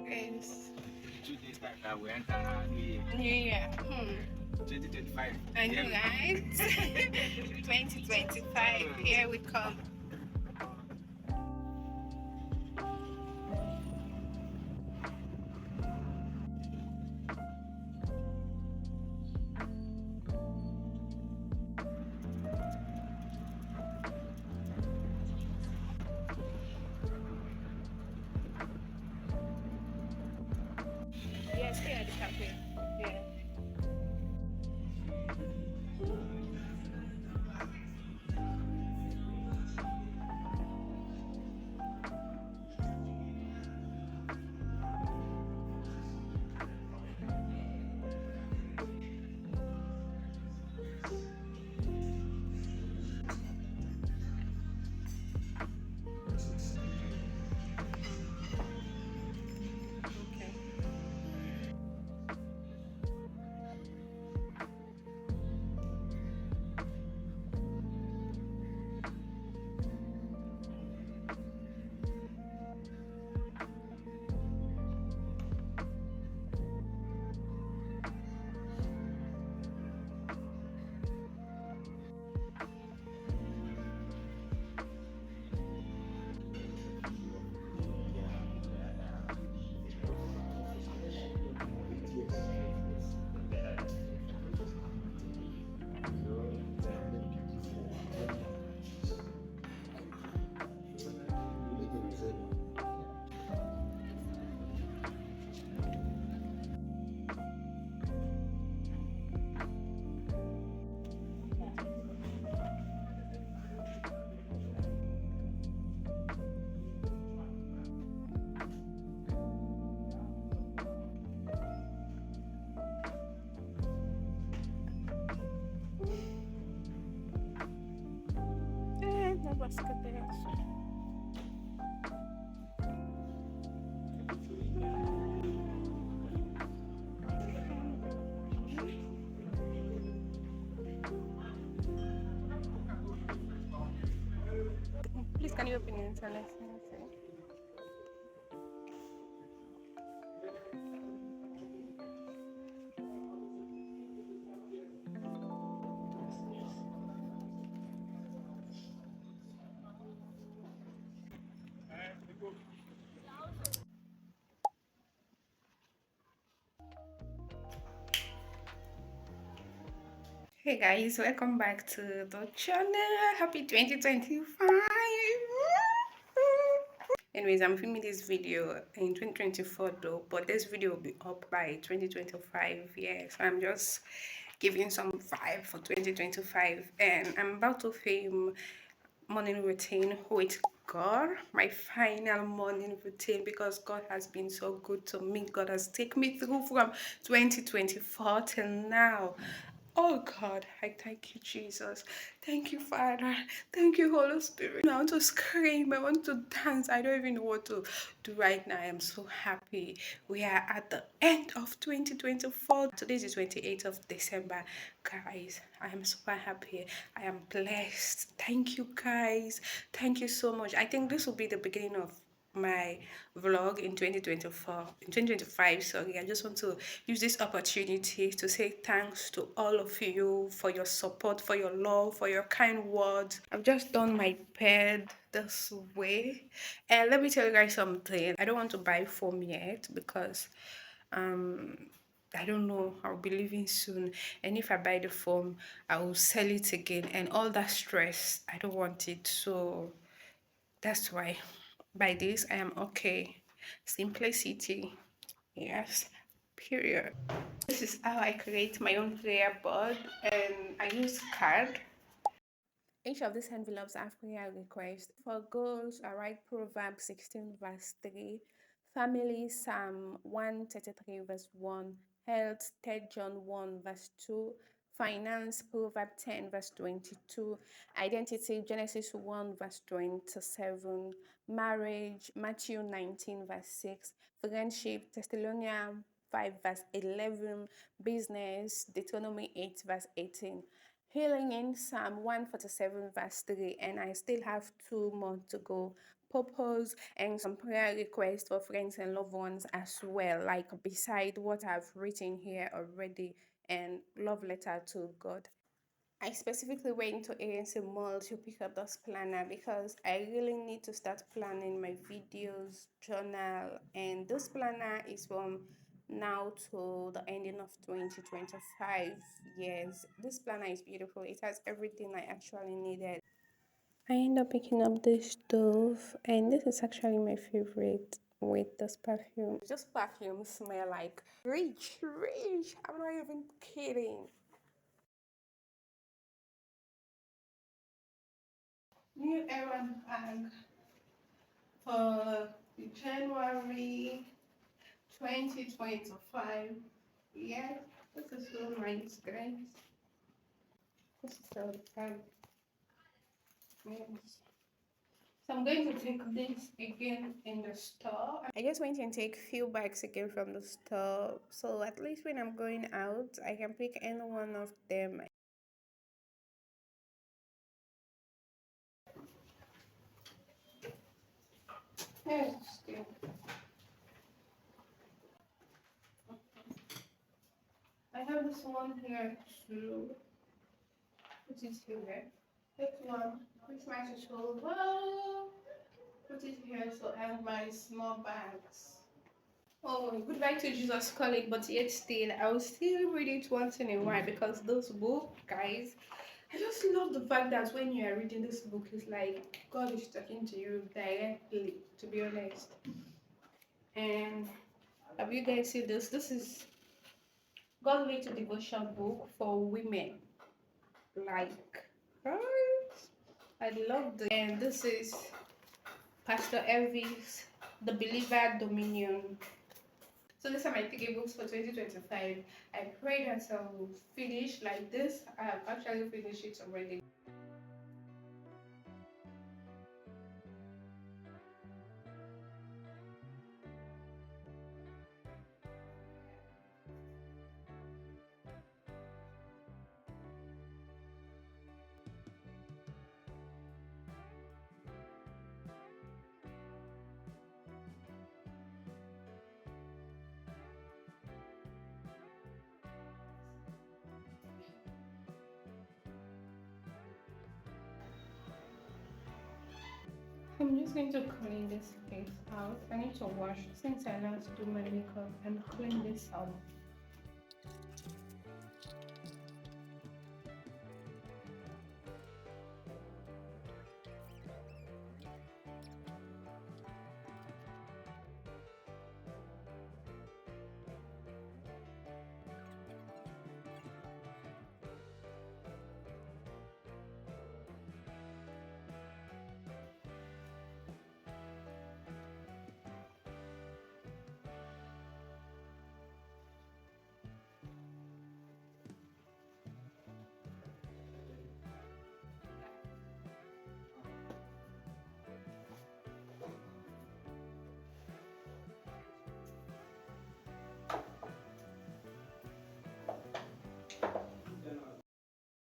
Yes. 2 days time now we enter New New Year. Year. 2025. I know, Here we right? 2025. Here we come. Yes, here at the cafe. Yeah. Okay. That was good. Please, can you open your internet? Hey guys, welcome back to the channel. Happy 2025. Anyways, I'm filming this video in 2024 though, but this video will be up by 2025. Yeah, so I'm just giving some vibe for 2025, and I'm about to film morning routine with God, my final morning routine, because God has been so good to me. God has taken me through from 2024 till now. Oh God, I thank you, Jesus. Thank you, Father. Thank you, Holy Spirit. I want to scream. I want to dance. I don't even know what to do right now. I am so happy. We are at the end of 2024. Today is the 28th of December. Guys, I am super happy. I am blessed. Thank you, guys. Thank you so much. I think this will be the beginning of my vlog in 2024 in 2025. Sorry, I just want to use this opportunity to say thanks to all of you for your support, for your love, for your kind words. I've just done my bed this way, and let me tell you guys something. I don't want to buy foam yet because um I don't know, I'll be leaving soon, and if I buy the foam I will sell it again, and all that stress, I don't want it. So that's why by this I am okay. Simplicity. Yes. Period. This is how I create my own prayer board, and I use card. Each of these envelopes have prayer requests. For goals, I write Proverbs 16 verse 3, family Psalm 133 verse 1, health 3 John 1 verse 2, finance Proverbs 10 verse 22, identity Genesis 1 verse 27, marriage Matthew 19 verse 6, friendship Thessalonians 5 verse 11, business Deuteronomy 8 verse 18. Healing in Psalm 147, verse 3, and I still have 2 more to go. Purpose and some prayer requests for friends and loved ones as well, like beside what I've written here already, and love letter to God. I specifically went to ANC Mall to pick up this planner because I really need to start planning my videos, journal, and this planner is from now to the ending of 2025. Yes, this planner is beautiful. It has everything I actually needed. I end up picking up this dove, and this is actually my favorite with this perfume. Just perfume smell like rich, rich. I'm not even kidding. New era bag for January 2025. Yeah, this is so nice, guys. This is so fun. Yes. So I'm going to take this again in the store. I just went and take few bags again from the store. So at least when I'm going out, I can pick any one of them. Yes, still. I have this one here too. Put it here. This one, which matches so well. Put it here so I have my small bags. Oh, goodbye to Jesus Calling, but yet still, I will still read it once in a while because those book, guys, I just love the fact that when you are reading this book, it's like God is talking to you directly, to be honest. And have you guys seen this? This is God Little Devotion book for women. Like, right? I love this. And this is Pastor Elvis, The Believer Dominion. So these are my three books for 2025. I pray that I'll finish like this. I have actually finished it already. I'm just going to clean this place out. I need to wash since I last do my makeup and clean this out.